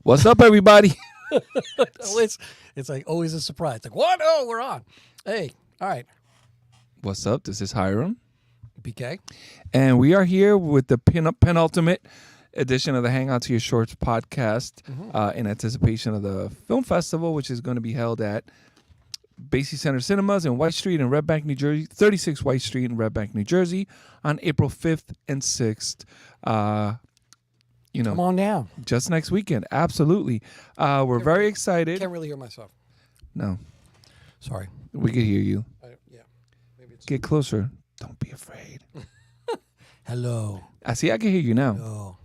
What's up, everybody? It's like always a surprise. Like, what? Oh, we're on. Hey, all right. What's up? This is Hiram. BK. And we are here with the penultimate edition of the Hang On to Your Shorts podcast in anticipation of the film festival, which is going to be held at Basie Center Cinemas in White Street in Red Bank, New Jersey, 36 White Street in Red Bank, New Jersey on April 5th and 6th. Come on down. Just next weekend. Absolutely. We're very excited. Can't really hear myself. No, Sorry. we can hear you. Yeah. Maybe it's Get closer. Don't be afraid. hello. I can hear you now. Oh.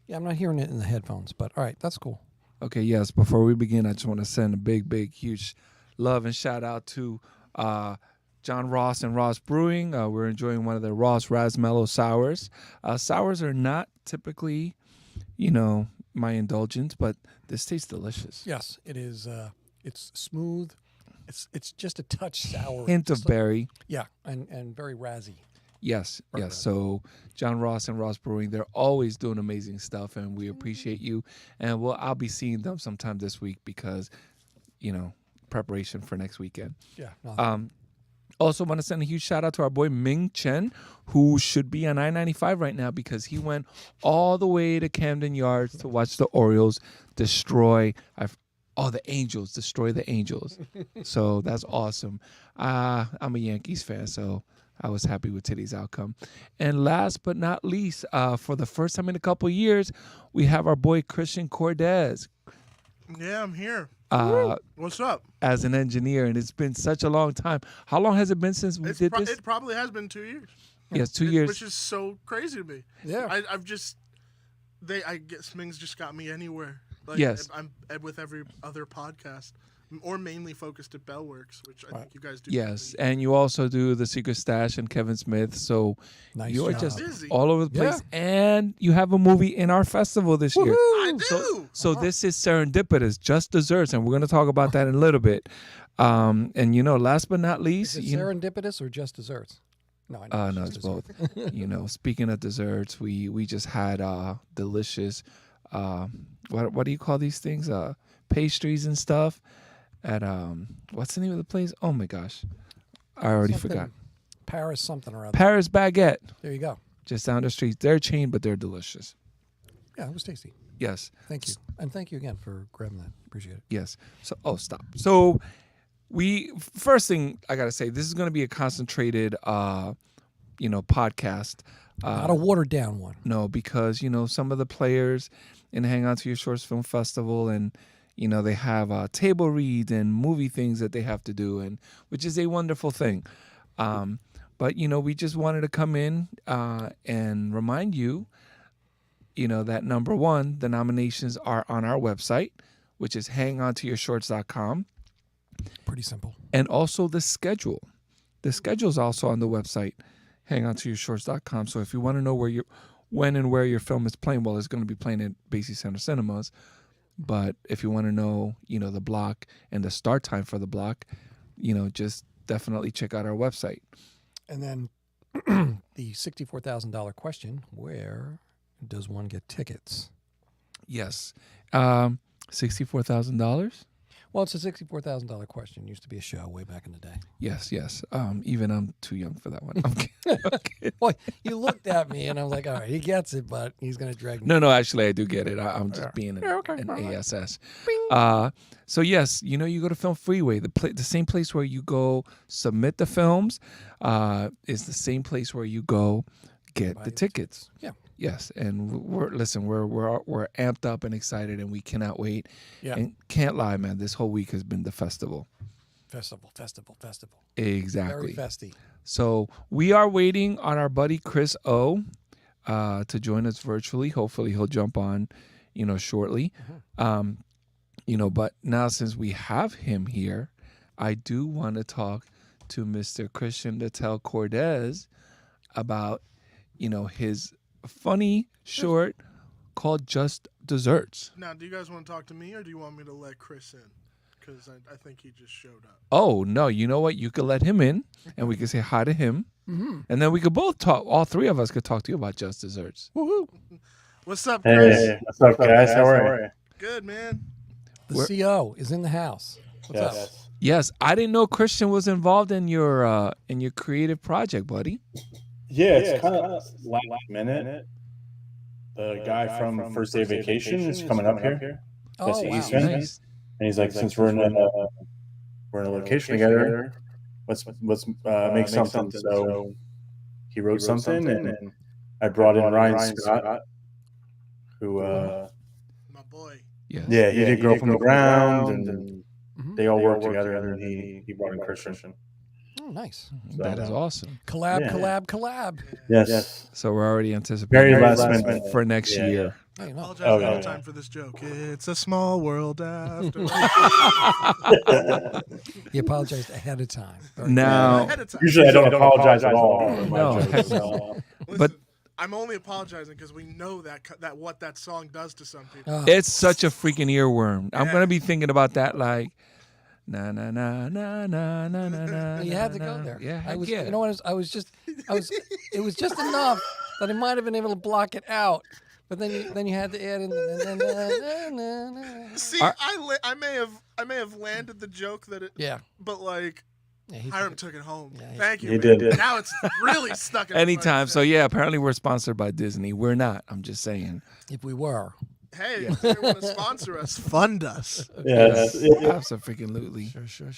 Yeah, I'm not hearing it in the headphones, but all right, that's cool. Okay, yes. Before we begin, I just want to send a big, huge love and shout out to John Ross and Ross Brewing. We're enjoying one of their Ross Razzmellow sours. Sours are not typically, my indulgence, but this tastes delicious. Yes, it is. It's smooth. It's just a touch sour. Hint of berry. Yeah, and very razzy. Yes, Right, yes. right. So John Ross and Ross Brewing, they're always doing amazing stuff, and we appreciate you. And I'll be seeing them sometime this week because, preparation for next weekend. Yeah. No, Also want to send a huge shout out to our boy Ming Chen, who should be on I-95 right now because he went all the way to Camden Yards to watch the Orioles destroy the Angels, destroy the Angels. So that's awesome. I'm a Yankees fan, so I was happy with today's outcome. And last but not least, for the first time in a couple of years, we have our boy Christian Cordes. Yeah, I'm here. What's up? As an engineer, and it's been such a long time. How long has it been since we did this? It probably has been 2 years. Yes, 2 years. Which is so crazy to me. Yeah. I guess Ming's just got me anywhere. Like, Yes. I'm with every other podcast, or mainly focused at Bellworks, which I think you guys do. Yes, and you also do the Secret Stash and Kevin Smith, so Nice you're job. just Busy. all over the place. And you have a movie in our festival this year. I do. So this is serendipitous, Just Desserts, and we're going to talk about that in a little bit. And last but not least, Is it serendipitous or just desserts? No, I know. no, it's both. Speaking of desserts, we just had delicious. What do you call these things? Pastries and stuff. At what's the name of the place? Oh my gosh, I already forgot. Paris something or other. Paris Baguette, There you go. just down the street. They're a chain, but they're delicious. Yeah, it was tasty. Yes, Thank you. And thank you again for grabbing that. Appreciate it. yes. So, stop. So, first thing I gotta say, this is gonna be a concentrated, podcast. Not a watered down one. No, because some of the players in Hang On to Your Shorts Film Festival, and they have table reads and movie things that they have to do, and which is a wonderful thing. But we just wanted to come in and remind you, that number one, the nominations are on our website, which is hangontoyourshorts.com, Pretty simple. and also the schedule. The schedule is also on the website, hangontoyourshorts.com. So if you want to know when and where your film is playing, well, it's going to be playing at Basie Center Cinemas. But if you want to know, the block and the start time for the block, just definitely check out our website. And then the $64,000 question: where does one get tickets? Yes. $64,000? Well, it's a $64,000 question. Used to be a show way back in the day. Yes. Even I'm too young for that one. I'm kidding. Okay. Boy, you looked at me and I was like, all right, he gets it, but he's going to drag me. No, actually, I do get it. I'm just being an ASS. So, yes, you go to Film Freeway, the same place where you go submit the films is the same place where you go get the tickets. Yeah. Yes, and we're amped up and excited, and we cannot wait. Yeah. And can't lie, man, this whole week has been the festival. Festival. Exactly. Very festy. So we are waiting on our buddy Chris O to join us virtually. Hopefully he'll jump on, shortly. But now since we have him here, I do want to talk to Mr. Christian Natel Cordes about, his funny short called Just Desserts. Now, do you guys want to talk to me, or do you want me to let Chris in? Because I think he just showed up. Oh, no, you know what? You could let him in, and we could say hi to him. And then we could both talk. All three of us could talk to you about Just Desserts. Woohoo! What's up, Chris? Hey, what's up, guys? How are you? Good, man. The We're- CO is in the house. What's up? Yes, I didn't know Christian was involved in your creative project, buddy. Yeah, it's kind of last minute. The guy from First Day Vacation is coming up here. Oh, Yes, wow. he's been- Nice. And he's like, since we're in a location together, let's make something. So he wrote something, and I brought in Ryan Scott, who My boy. Yes. yeah, he did Girl from the Ground, and Mhm. they all worked together, and then he brought in Christian. Oh, nice. That is awesome. Collab, Yeah. collab. Yes. So we're already anticipating Very last minute. for next Yeah, year. Hey, no. Apologize Oh, ahead yeah. of time for this joke. It's a small world after. He apologized ahead of time. Very Now, Ahead of time. Usually I don't apologize at all. for my No. jokes, so- Listen, but- I'm only apologizing because we know that what that song does to some people. good. it's such a freaking earworm. I'm Yeah. gonna be thinking about that like na na na na na na na na. You had to na, go na. there. Yeah, I heck was. yeah. You know what? It was just enough that I might have been able to block it out. But then you had to add in the na. See, Are- I may have landed the joke that it, Yeah. but like Yeah, he Hiram took took it home. Yeah, Thank you. He man. did. Now it's really stuck in Anytime. So everybody's yeah, apparently we're sponsored by Disney. We're not. I'm just saying. it. If we were. head. Hey, if they want to sponsor us, fund us. Yes. Absolutely. Sure.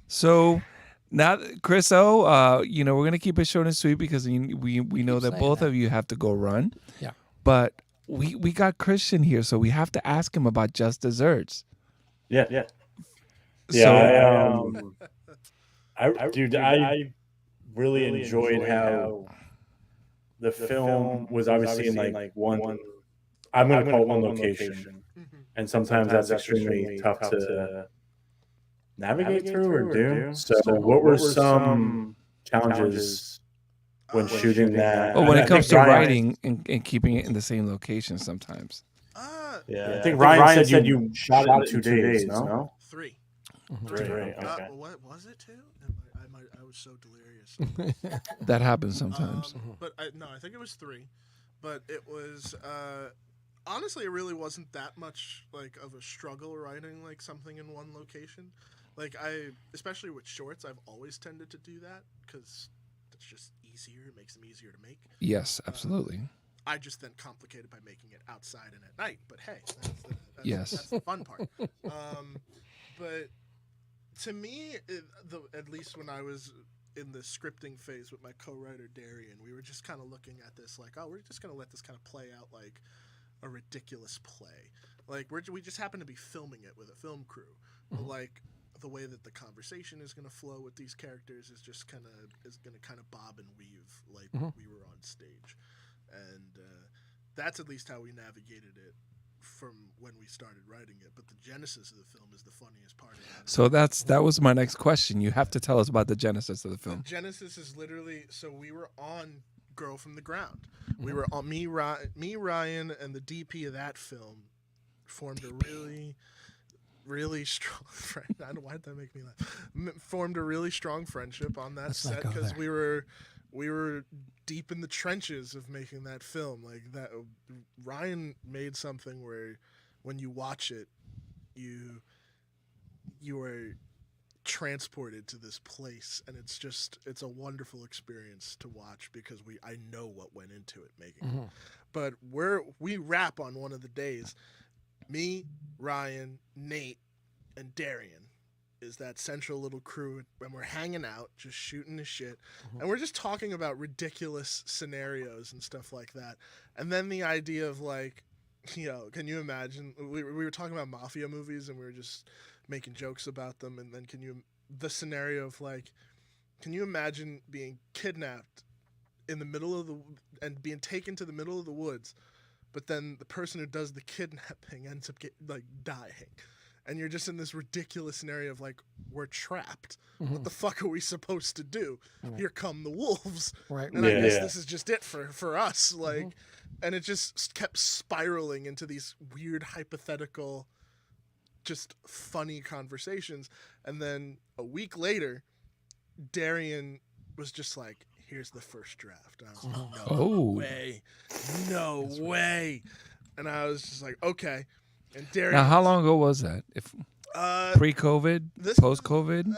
So now, Chris O, we're gonna keep it short and sweet because we know that saying both that. of you have to go run. Yeah. But we got Christian here, so we have to ask him about Just Desserts. Yeah. So I really enjoyed how the film was obviously in like one. I'm going to call it one location, and sometimes that's extremely tough to navigate through or do. So, what were some challenges when shooting that? But when I it comes to think Ryan- writing and keeping it in the same location, sometimes. I think Ryan said you shot it in 2 days. No, 3. Three, okay. What was it 2? I was so delirious. That happens sometimes. But I think it was 3. But it was honestly, it really wasn't that much like of a struggle writing like something in one location. Like especially with shorts, I've always tended to do that because it's just easier. It makes them easier to make. Yes, absolutely. I just then complicate it by making it outside and at night. But hey, Yes. that's the fun part. But to me, at least when I was in the scripting phase with my co-writer Darian, we were just kind of looking at this like, oh, we're just gonna let this kind of play out like a ridiculous play. Like we just happen to be filming it with a film crew, but like the way that the conversation is gonna flow with these characters is just gonna bob and weave like we were on stage, and that's at least how we navigated it from when we started writing it. But the genesis of the film is the funniest part of it. So that was my next question. You have to tell us about the genesis of the The film. genesis is literally, so we were on Girl from the Ground. We were on me, Ryan, and the DP of that film formed a really strong friend. I don't know, why'd that make me laugh? Formed a really strong friendship on that Let's not set go because there. we were deep in the trenches of making that film. Like that, Ryan made something where when you watch it, you are transported to this place, and it's a wonderful experience to watch because I know what went into it making it. But we wrap on one of the days. Me, Ryan, Nate, and Darian is that central little crew, and we're hanging out, just shooting the shit, and we're just talking about ridiculous scenarios and stuff like that. And then the idea of like, can you imagine? We were talking about mafia movies, and we were just making jokes about them. And then the scenario of like, can you imagine being kidnapped in the middle of and being taken to the middle of the woods, but then the person who does the kidnapping ends up dying, and you're just in this ridiculous scenario of like, we're trapped. What the fuck are we supposed to do? Here come the wolves, Right. and I Yeah. guess this is just it for us. Like, and it just kept spiraling into these weird hypothetical, just funny conversations. And then a week later, Darian was just like, here's the first draft. And I was like, no way. And I was just like, okay. And Darian. Now, how long ago was that? If pre-COVID, this- post-COVID?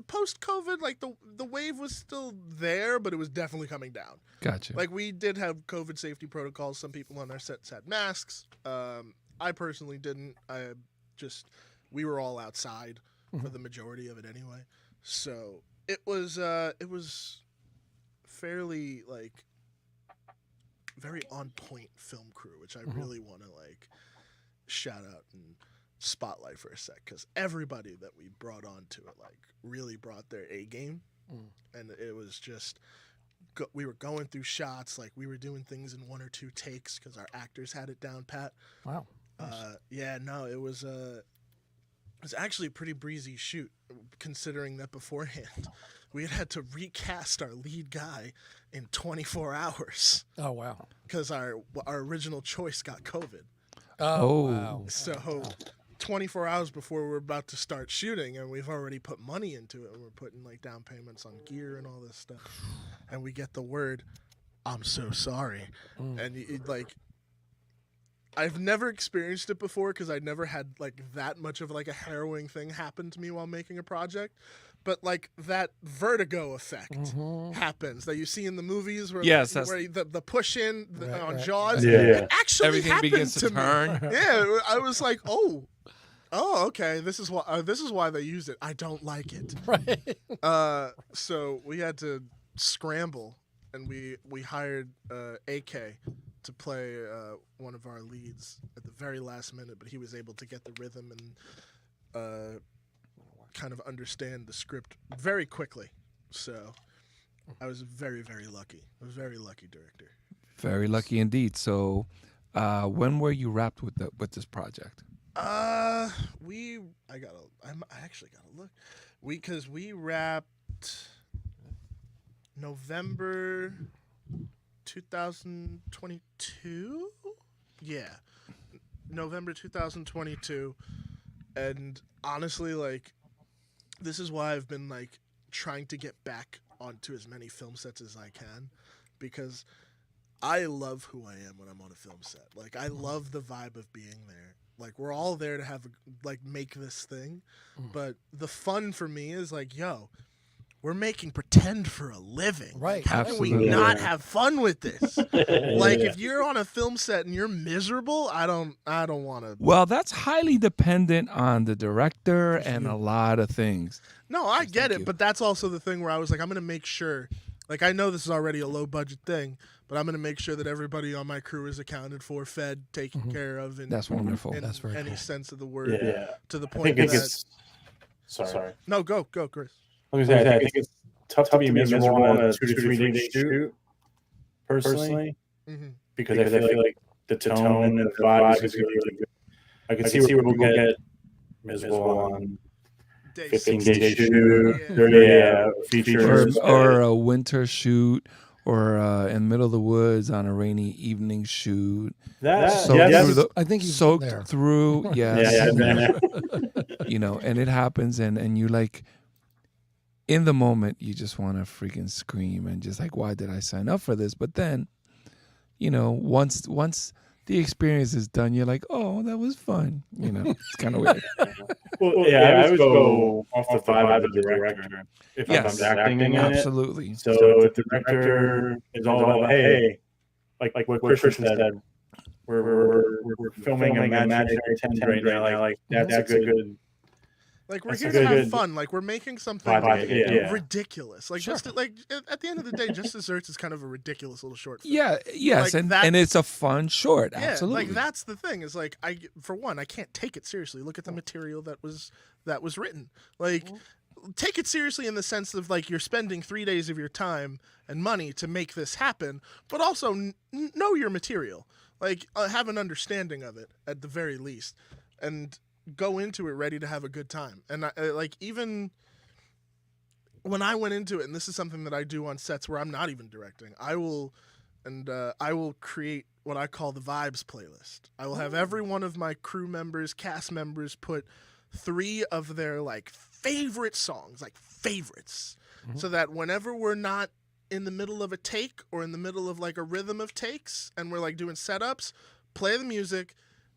Post-COVID, like the wave was still there, but it was definitely coming down. Gotcha. Like we did have COVID safety protocols. Some people on our sets had masks. I personally didn't. We were all outside for the majority of it anyway. So it was fairly like very on point film crew, which I really want to like shout out and spotlight for a sec, because everybody that we brought onto it like really brought their A game, and it was just we were going through shots, like we were doing things in 1 or 2 takes because our actors had it down pat. Wow. It was actually a pretty breezy shoot, considering that beforehand we had to recast our lead guy in 24 hours Oh wow. because our original choice got COVID. Oh, wow. So 24 hours before we're about to start shooting, and we've already put money into it, and we're putting like down payments on gear and all this stuff, and we get the word, "I'm so sorry," and like, I've never experienced it before because I never had like that much of like a harrowing thing happen to me while making a project. But like that vertigo effect happens that you see in the movies where, Yes, where the push in on right. Jaws. Yeah. It actually Everything happened begins to me. turn. Yeah, I was like, oh, okay, this is why they use it. I don't like it. Right. So we had to scramble, and we hired AK to play one of our leads at the very last minute, but he was able to get the rhythm and kind of understand the script very quickly. So I was very, very lucky. I was a very lucky director. Very lucky indeed. So, when were you wrapped with this project? I actually gotta look. We wrapped November 2022. Yeah, November 2022. And honestly, like, this is why I've been like trying to get back onto as many film sets as I can, because I love who I am when I'm on a film set. Like, I love the vibe of being there. Like, we're all there to make this thing, but the fun for me is like, yo, we're making pretend for a living. Right. Like, how can Absolutely. we not have fun with this? Like, Yeah. if you're on a film set and you're miserable, I don't want to. Well, that's highly dependent on the director and a lot of things. No, I get thank it, you. but that's also the thing where I was like, I'm going to make sure, like, I know this is already a low budget thing, but I'm going to make sure that everybody on my crew is accounted for, fed, taken care of, and That's wonderful. in That's very any cool. sense of the word, Yeah. to the I point think that. it's sorry. No, go, Chris. I was gonna say, I think it's tough to be miserable on a 2 to 3 day shoot, personally, Mm-hmm. because I feel like the tone and the vibe is gonna be really good. I can see where people get miserable on 15-day shoot, Yeah. 30-day features, Or a winter shoot, or in the middle of the woods on a rainy evening shoot. So Soaked through I think you've been soaked there. through, yes. yeah. You know, and it happens, and you like, in the moment, you just want to freaking scream and just like, why did I sign up for this? But then, you know, once the experience is done, you're like, oh, that was fun. You know, it's kind of weird. Well, yeah, I always go off the vibe of the director if Yes. I'm acting in it. Absolutely. So if the director is all about, hey, like what Christian said, we're filming a imaginary tent right now. Like that's a good. Like, we're That's here a to have good fun. Like, we're making something vibe, yeah. ridiculous. Like, just like at the end of the day, Just Desserts is kind of a ridiculous little short film. Yeah, yes, Like, and that's- it's a fun short. Yeah, Absolutely. like that's the thing. Is like I can't take it seriously. Look at the material that was written. Like, take it seriously in the sense of like you're spending 3 days of your time and money to make this happen, but also know your material. Like, have an understanding of it at the very least, and go into it ready to have a good time. And like, even when I went into it, and this is something that I do on sets where I'm not even directing, I will create what I call the vibes playlist. I will have every one of my crew members, cast members, put 3 of their like favorite songs, like favorites, so that whenever we're not in the middle of a take or in the middle of like a rhythm of takes and we're like doing setups, play the music,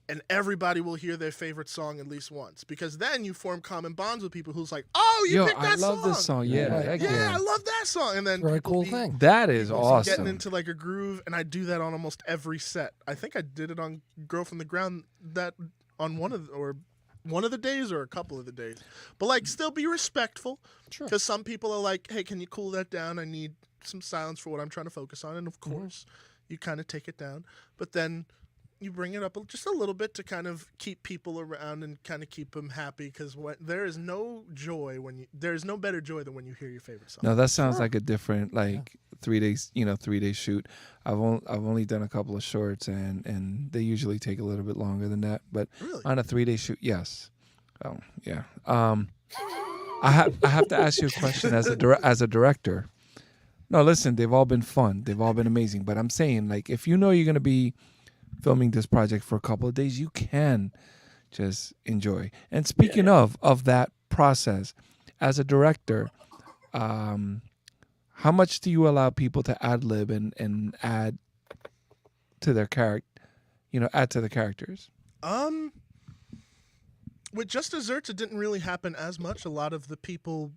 and everybody will hear their favorite song at least once. Because then you form common bonds with people who's like, oh, you Yo, picked that I love song. this song. Yeah, Right. heck Yeah, yeah. I love that song. And then Very people cool be- thing. That is people be getting awesome. into like a groove, and I do that on almost every set. I think I did it on Girl from the Ground that on one of the days or a couple of the days. But like, still be respectful, Sure. because some people are like, hey, can you cool that down? I need some silence for what I'm trying to focus on. And of course, you kind of take it down, but then you bring it up just a little bit to kind of keep people around and kind of keep them happy, because there is no joy there is no better joy than when you hear your favorite song. No, that sounds like a different 3 days, 3-day shoot. I've only done a couple of shorts, and they usually take a little bit longer than that. But Really? on a 3-day shoot, yes. Oh yeah. I have to ask you a question as a director. No, listen, they've all been fun. They've all been amazing. But I'm saying, like, if you know you're gonna be filming this project for a couple of days, you can just enjoy. And speaking of that process, as a director, how much do you allow people to ad lib and add to their character, add to the characters? With Just Desserts, it didn't really happen as much. A lot of the people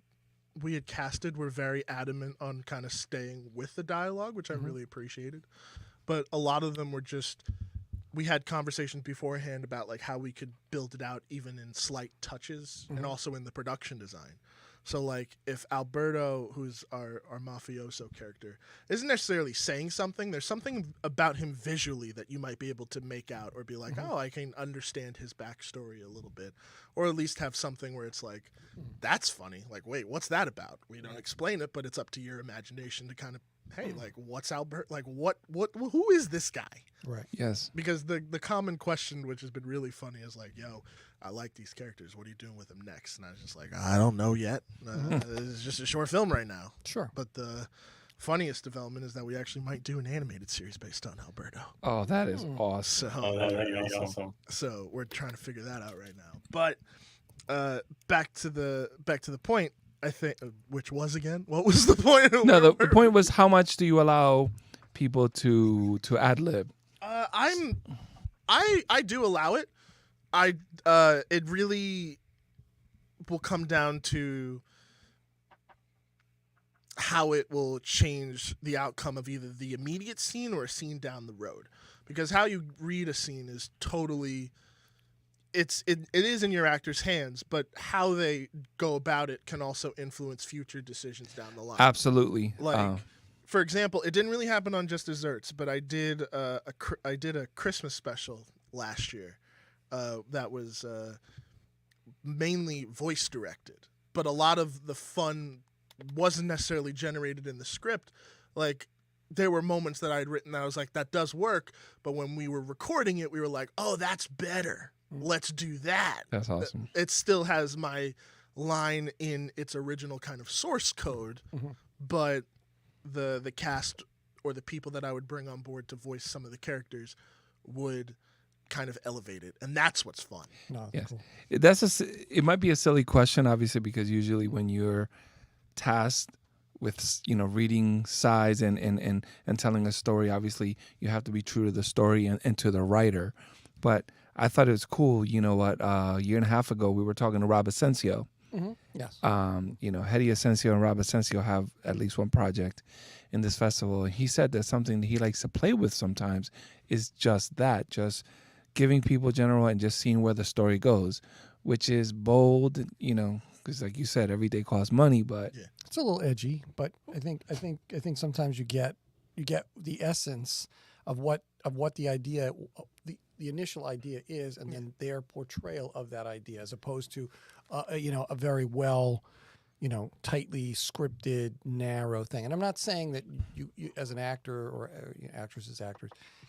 we had casted were very adamant on kind of staying with the dialogue, which I really appreciated. But a lot of them were just, we had conversations beforehand about like how we could build it out even in slight touches and also in the production design. So like if Alberto, who's our mafioso character, isn't necessarily saying something, there's something about him visually that you might be able to make out or be like, oh, I can understand his backstory a little bit. Or at least have something where it's like, that's funny. Like, wait, what's that about? We don't explain it, but it's up to your imagination to kind of, hey, like, what's Albert? Like, who is this guy? Right. Yes. Because the common question, which has been really funny, is like, yo, I like these characters. What are you doing with them next? And I was just like, I don't know yet. It's just a short film right now. Sure. But the funniest development is that we actually might do an animated series based on Alberto. Oh, that is awesome. So, Oh, that'd be awesome. so we're trying to figure that out right now. But back to the point, I think, which was again, what was the point? No, the point was, how much do you allow people to ad lib? I do allow it. It really will come down to how it will change the outcome of either the immediate scene or a scene down the road. Because how you read a scene is totally, it is in your actor's hands, but how they go about it can also influence future decisions down the line. Absolutely. Like, for example, it didn't really happen on Just Desserts, but I did a Christmas special last year that was mainly voice directed, but a lot of the fun wasn't necessarily generated in the script. Like, there were moments that I had written that I was like, that does work, but when we were recording it, we were like, oh, that's better. Let's do that. That's awesome. It still has my line in its original kind of source code, but the cast or the people that I would bring on board to voice some of the characters would kind of elevate it, and that's what's fun. No, Yes. cool. It might be a silly question, obviously, because usually when you're tasked with reading sides and telling a story, obviously you have to be true to the story and to the writer. But I thought it was cool. You know what? A year and a half ago, we were talking to Rob Asensio. Yes. Hedy Asensio and Rob Asensio have at least one project in this festival. And he said that something that he likes to play with sometimes is just that, just giving people general and just seeing where the story goes, which is bold, because like you said, every day costs money, but It's a little edgy, but I think sometimes you get the essence of what the idea, the initial idea is, and then their portrayal of that idea, as opposed to a very well, tightly scripted, narrow thing. And I'm not saying that you as an actor or actors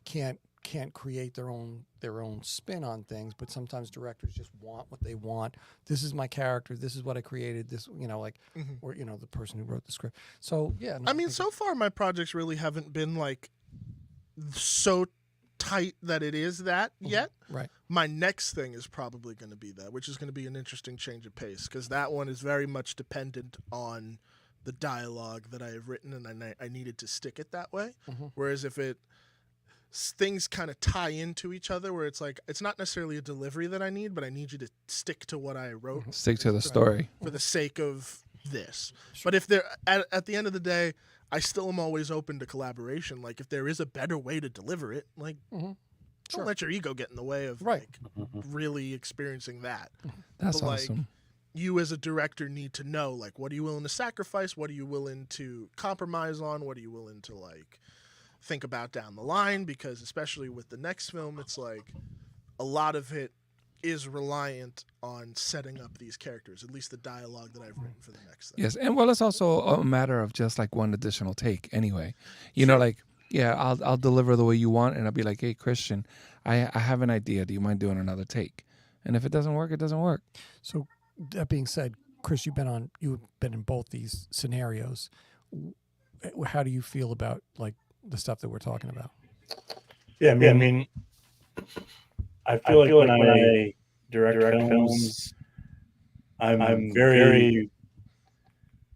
can't create their own spin on things, but sometimes directors just want what they want. This is my character. This is what I created. This, or the person who wrote the script. So yeah. No, I mean, so far my projects really haven't been like so tight that it is that yet. right. My next thing is probably going to be that, which is going to be an interesting change of pace, because that one is very much dependent on the dialogue that I have written, and I needed to stick it that way. Whereas if it things kind of tie into each other where it's like it's not necessarily a delivery that I need, but I need you to stick to what I wrote Stick to the story. for the sake of this. But if there at the end of the day, I still am always open to collaboration. Like if there is a better way to deliver it, like Sure. don't let your ego get in the way of Right. like really experiencing that. That's But, like, awesome. You as a director need to know like what are you willing to sacrifice, what are you willing to compromise on, what are you willing to like think about down the line, because especially with the next film it's like a lot of it is reliant on setting up these characters, at least the dialogue that I've written for the next thing. Yes, and well, it's also a matter of just like one additional take. Anyway, you know, like yeah, I'll deliver the way you want, and I'll be like, hey, Christian, I have an idea. Do you mind doing another take? And if it doesn't work, it doesn't work. So that being said, Chris, you've been in both these scenarios. How do you feel about like the stuff that we're talking about? Yeah, I mean, I feel like when I direct films, I'm very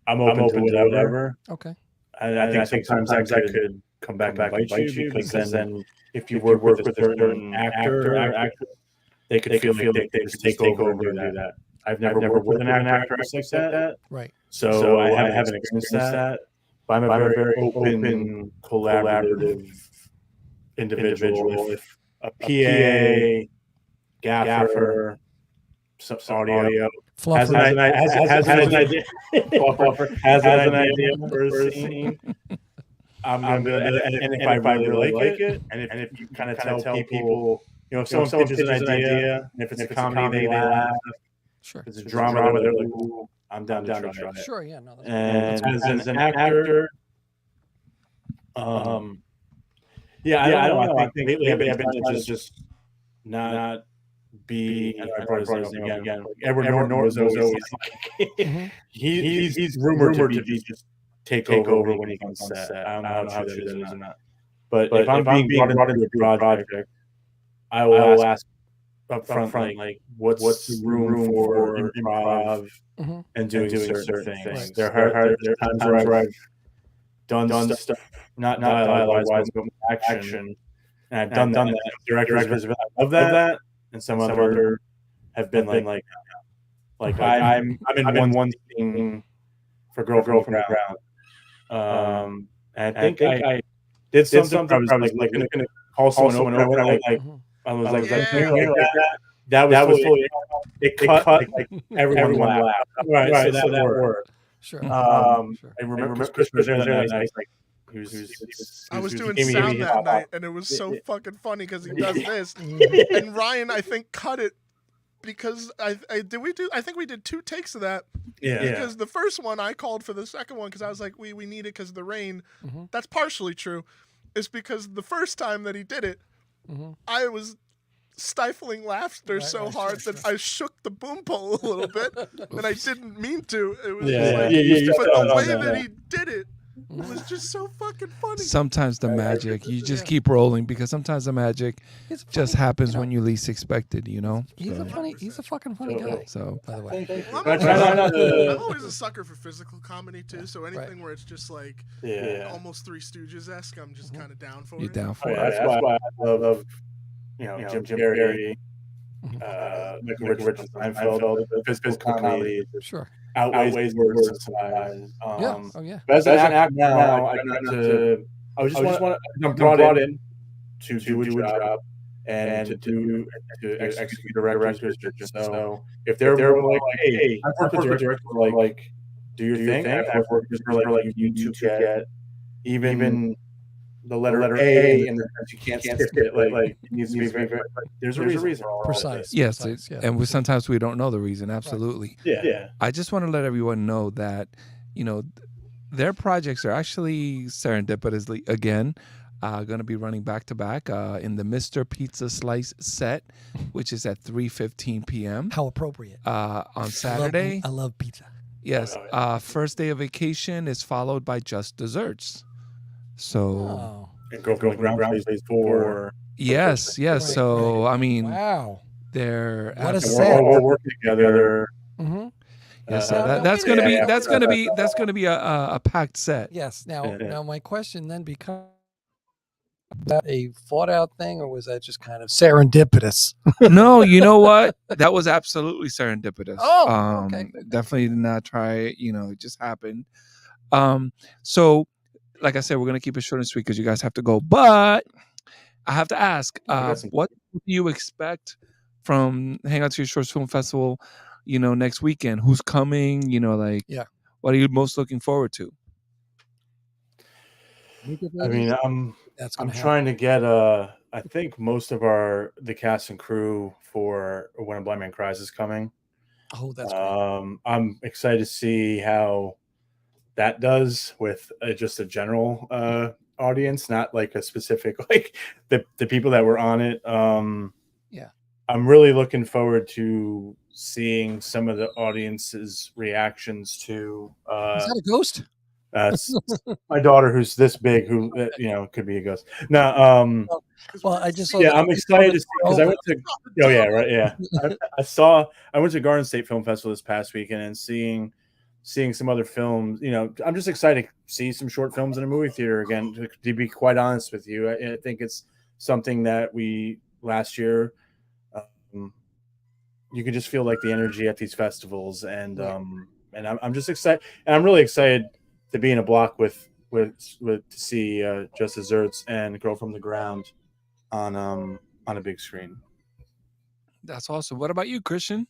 I'm open to whatever. Okay. I think sometimes I could come back and bite you because then if you work with a certain actor or actress, they could feel like they just take over and do that. I've never worked with an actor like that. Right. So I haven't experienced that. But I'm a very open, collaborative individual. If a PA, gaffer, some audio has an idea for a scene, I'm gonna, and if I really like it, and if you kind of tell people, you know, if someone pitches an idea, and if it's a comedy, they laugh. Sure. If it's a drama, they're like, ooh, I'm down to try it. Sure. Yeah. No. And as an actor, yeah, I don't know. I think lately I've been trying to just not be. Again, Edward Norton was always like, he's rumored to be just take over when he comes on set. I don't know how true that is or not. But if I'm being brought into a project, I will ask up front, like, what's the room for improv and doing certain things. Right. There are times where I've done stuff, not dialogue-wise, but action, and I've done that. Directors have love that, and some other have been like I'm in one scene for Girl from the Ground. And I think I did something. I was like gonna call someone over. I was like that was fully. It cut like everyone laughed. Right, so that worked. Sure. I remember Chris was there that night. Like, I was doing sound that night, and it was so fucking funny because he does this, and Ryan, I think, cut it because I think we did 2 takes of that. Yeah. Because the first one I called for the second one because I was like, we need it because of the rain. That's partially true. It's because the first time that he did it, I was stifling laughter so hard that I shook the boom pole a little bit, and I didn't mean to. It was but the way that he did it was just so fucking funny. Sometimes the magic, you just keep rolling because sometimes the magic just happens when you least expect it, you know? He's a fucking funny guy. So, by the way. I'm always a sucker for physical comedy too, so anything where it's just like almost Three Stooges-esque, I'm just kind of down for you're it. down for it. That's why I love Jim Carrey, Michael Richards, Seinfeld. Physical comedy Sure. outweighs words and size. Yeah. Oh yeah. But as an actor now, I just want to brought in to do a job and to execute a director's vision. So if they're like, hey, I've worked with directors like, do your thing. I've worked with like you to get even the letter A, and you can't skip it. Like it needs to be very. There's a reason. Precise. Yes, Precise, yeah. and sometimes we don't know the reason. Absolutely. Yeah. I just want to let everyone know that, their projects are actually serendipitously, again, going to be running back to back in the Mr. Pizza Slice set, which is at 3:15 p.m. How appropriate. On Saturday. I love pizza. Yes. First Day of Vacation is followed by Just Desserts. So And Girl from the Ground plays 4. yes. Right. So I mean, Wow. they're What a absolutely- set. We're all working together. Yes, that's gonna be a packed set. Yes. Now my question then becomes Was that a thought out thing, or was that just kind of serendipitous? No, you know what? That was absolutely serendipitous. Oh, okay. Definitely did not try it. It just happened. So, like I said, we're gonna keep it short and sweet because you guys have to go. But I have to ask, what do you expect from Hang Out to Your Shorts Film Festival? Next weekend. Who's coming? What are you most looking forward to? I mean, I'm trying to get I think most of the cast and crew for When a Blind Man Cries is coming. Oh, that's great. I'm excited to see how that does with just a general audience, not like a specific like the people that were on it. Yeah, I'm really looking forward to seeing some of the audience's reactions to. Is that a ghost? My daughter, who's this big, who could be a ghost. No, Well, I just saw I'm excited to see because I went to. Oh yeah, right, yeah. I went to Garden State Film Festival this past weekend and seeing some other films. I'm just excited to see some short films in a movie theater again. To be quite honest with you, I think it's something that we last year. You can just feel like the energy at these festivals, and I'm just excited, and I'm really excited to be in a block with to see Just Desserts and Girl from the Ground on a big screen. That's awesome. What about you, Christian?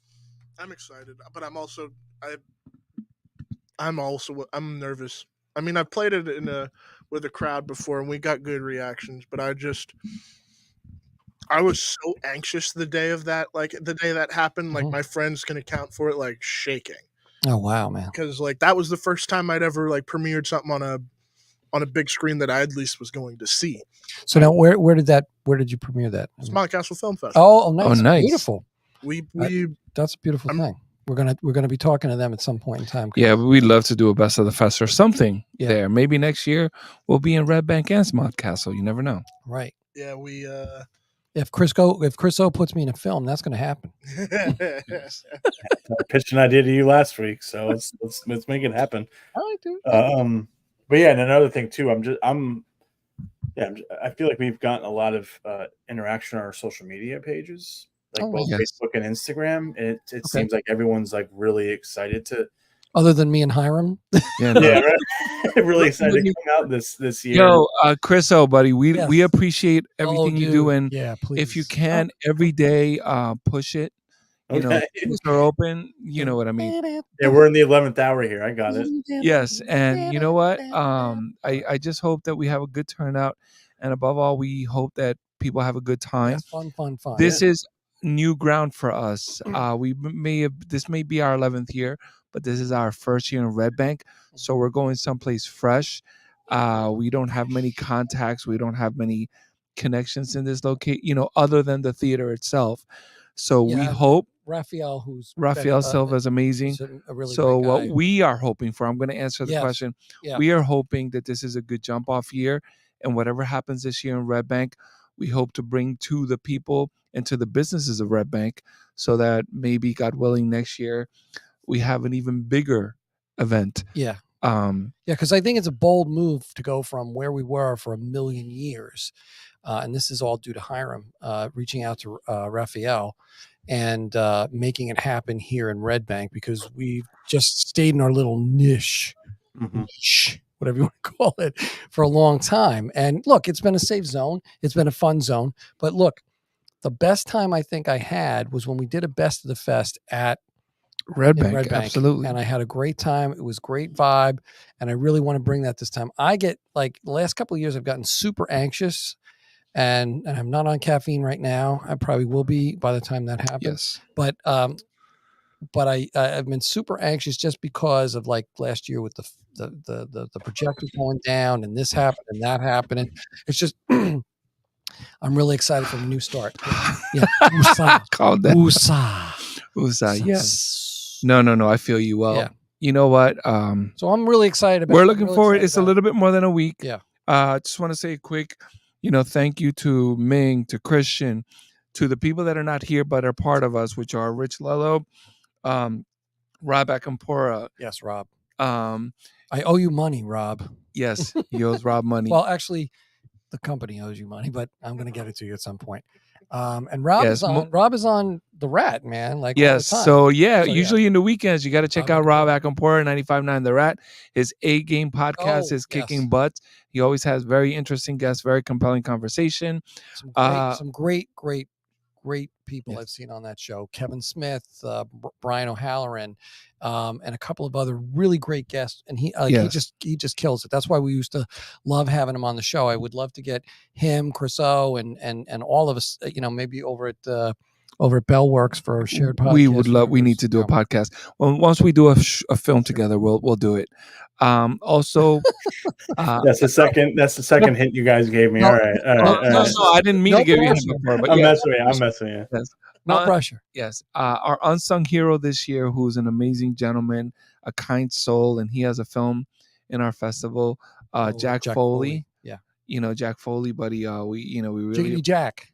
I'm excited, but I'm nervous. I mean, I've played it with a crowd before, and we got good reactions. But I was so anxious the day of that, like the day that happened. Like my friends can account for it, like shaking. Oh wow, man! Because like that was the first time I'd ever like premiered something on a big screen that I at least was going to see. So now, where did you premiere that? It's Mountcastle Film Festival. Oh, nice! Oh, nice. Beautiful. That's a beautiful thing. We're gonna be talking to them at some point in time. Yeah, we'd love to do a Best of the Fest or something there. Maybe next year we'll be in Red Bank and Mountcastle. You never know. Right. Yeah, we. If Chris O puts me in a film, that's going to happen. I pitched an idea to you last week, so let's make it happen. All right, dude. But yeah, and another thing too, I feel like we've gotten a lot of interaction on our social media pages, like both Facebook and Instagram. And it seems like everyone's like really excited to. Other than me and Hiram. Yeah, right. Really excited to come out this year. Yo, Chris O, buddy, we appreciate everything you do, and if you can every day, push it. Schools are open. You know what I mean? Yeah, we're in the 11th hour here. I got it. Yes, and you know what? I just hope that we have a good turnout, and above all, we hope that people have a good time. Yes, fun. This is new ground for us. This may be our 11th year, but this is our first year in Red Bank, so we're going someplace fresh. We don't have many contacts. We don't have many connections in this location, other than the theater itself. So we hope Raphael Silva is amazing. So what we are hoping for, I'm going to answer the question. Yeah. We are hoping that this is a good jump off year, and whatever happens this year in Red Bank, we hope to bring to the people and to the businesses of Red Bank, so that maybe, God willing, next year we have an even bigger event. Yeah. Because I think it's a bold move to go from where we were for 1 million years. And this is all due to Hiram reaching out to Raphael and making it happen here in Red Bank, because we've just stayed in our little niche, whatever you want to call it, for a long time. And look, it's been a safe zone. It's been a fun zone. But look, the best time I think I had was when we did a Best of the Fest at Red Bank. Absolutely. And I had a great time. It was great vibe. And I really want to bring that this time. I get, like, the last couple of years, I've gotten super anxious, and I'm not on caffeine right now. I probably will be by the time that happens. Yes. But I've been super anxious just because of, like, last year with the projectors going down, and this happened and that happened. And it's just, I'm really excited for the new start. Yeah. Calm down. USA. Yes. No. I feel you well. Yeah. You know what? So I'm really excited about it. We're looking forward. It's a little bit more than a week. Yeah. Just want to say a quick, thank you to Ming, to Christian, to the people that are not here but are part of us, which are Rich Lello, Rob Akampora. Yes, Rob. I owe you money, Rob. Yes, he owes Rob money. Well, actually, the company owes you money, but I'm going to get it to you at some point. And Rob Yes, is on. Rob is on the Rat, man. Like Yes. all the time. So yeah, So, yeah. usually in the weekends, you got to check out Rob Rob Acapora, 95.9 The Rat. His A-Game podcast Oh, is Kicking yes. Butt. He always has very interesting guests, very compelling conversation. Some great people Yes. I've seen on that show. Kevin Smith, Brian O'Halloran, and a couple of other really great guests. And he just kills it. That's why we used to love having him on the show. I would love to get him, Chris O, and all of us, maybe over at Bellworks for a shared podcast. We would love. We need to do a podcast. Well, once we do a film together, we'll do it. Also, that's the second hint you guys gave me. No, All right. No, I didn't mean to give you a hint before, but I'm yeah. messing with you. Yes. No pressure. Yes. Our unsung hero this year, who's an amazing gentleman, a kind soul, and he has a film in our festival. Jack Foley. Yeah. Jack Foley, buddy. We really Jiggity Jack.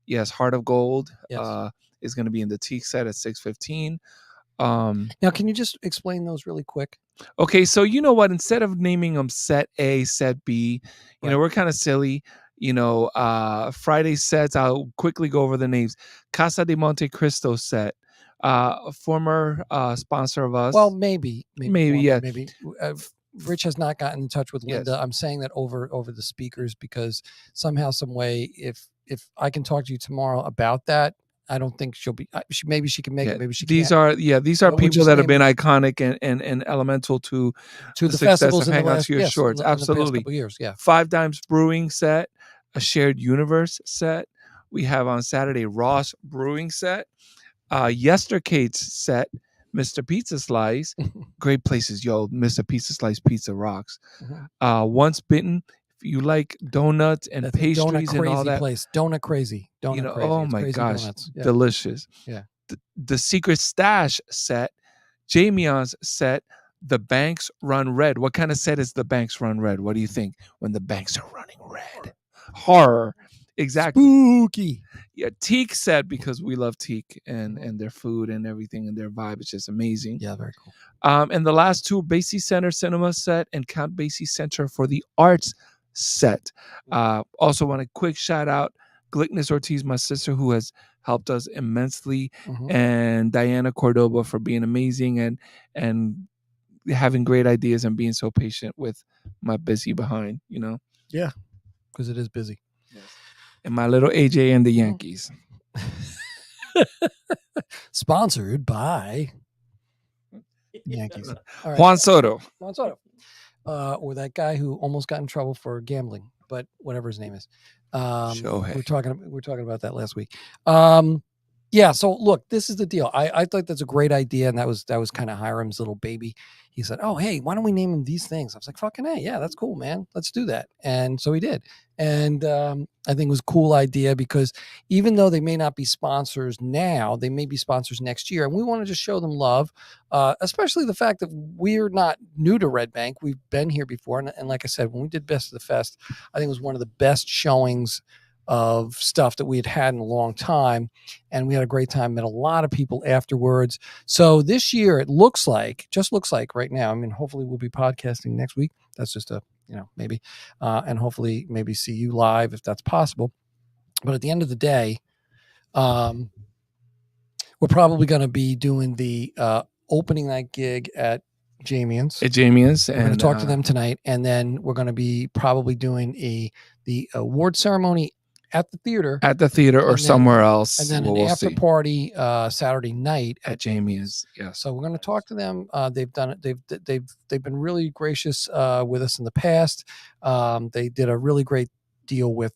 Yes, Heart of Gold. Yes. Is going to be in the Teak set at 6:15. Now, can you just explain those really quick? Okay, so you know what? Instead of naming them Set A, Set B, we're kind of silly. Friday sets. I'll quickly go over the names. Casa de Monte Cristo set, former sponsor of us. Well, maybe, yeah. Maybe. Rich has not gotten in touch with Linda. Yes. I'm saying that over the speakers because somehow, some way, if I can talk to you tomorrow about that, I don't think she'll be. Maybe she can make it. Maybe she. These can't. These are people that have been iconic and elemental to the success festivals of in the Hang On last to Your Shorts. in the past Absolutely. couple years, yeah. 5 Dimes Brewing set, a Shared Universe set. We have on Saturday Ross Brewing set, Yestercade's set, Mr. Pizza Slice, great places, Mr. Pizza Slice pizza rocks. Once Bitten. If you like donuts and That's pastries and all that, place. Donut crazy. Donut crazy. Oh It's my crazy gosh, donuts. Yeah. delicious. Yeah. The Secret Stash set, Jamion's set, The Banks Run Red. What kind of set is The Banks Run Red? What do you think when the banks are running red? Horror. Exactly. Spooky. Yeah, Teak set because we love Teak and their food and everything and their vibe. It's just amazing. Yeah, very cool. And the last two, Basie Center Cinema set and Count Basie Center for the Arts set. Also want a quick shout out Glickness Ortiz, my sister, who has helped us immensely, and Diana Cordoba for being amazing and having great ideas and being so patient with my busy behind, Yeah, because it is busy. Yes. And my little AJ and the Yankees. Sponsored by Yankees. All right. Juan Soto. Or that guy who almost got in trouble for gambling, but whatever his name is. Shohei. We're talking about that last week. Yeah. So look, this is the deal. I thought that's a great idea, and that was kind of Hiram's little baby. He said, "Oh, hey, why don't we name him these things?" I was like, "Fucking hey, yeah, that's cool, man. Let's do that." And so he did. And I think it was a cool idea because even though they may not be sponsors now, they may be sponsors next year, and we want to just show them love, especially the fact that we're not new to Red Bank. We've been here before, and like I said, when we did Best of the Fest, I think it was one of the best showings of stuff that we had in a long time, and we had a great time. Met a lot of people afterwards. So this year, it looks like right now. I mean, hopefully we'll be podcasting next week. That's just maybe, and hopefully maybe see you live if that's possible. But at the end of the day, we're probably going to be doing the opening night gig at Jamion's. At Jamion's, we're going to talk to them tonight, and then we're going to be probably doing the award ceremony at the theater, or somewhere else, and then an after party Saturday night at Jamion's. Yeah. So we're going to talk to them. They've done it. They've been really gracious with us in the past. They did a really great deal with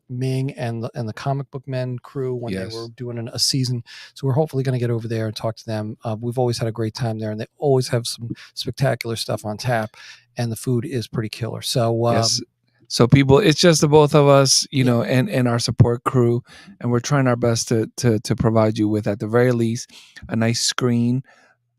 Ming and the Comic Book Men crew when they were doing a season. So we're hopefully going to get over there and talk to them. We've always had a great time there, and they always have some spectacular stuff on tap, and the food is pretty killer. So yes. So people, it's just the both of us, and our support crew, and we're trying our best to provide you with, at the very least, a nice screen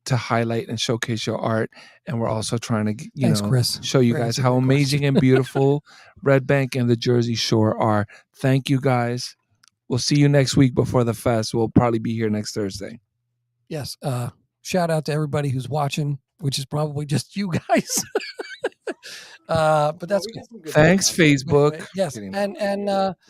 to highlight and showcase your art. And we're also trying to, Chris. show you guys how amazing and beautiful Red Bank and the Jersey Shore are. Thank you, guys. We'll see you next week before the fest. We'll probably be here next Thursday. Yes. Shout out to everybody who's watching, which is probably just you guys. But that's we cool. get some good Thanks, content. Facebook. Anyway, yes, Kidding. and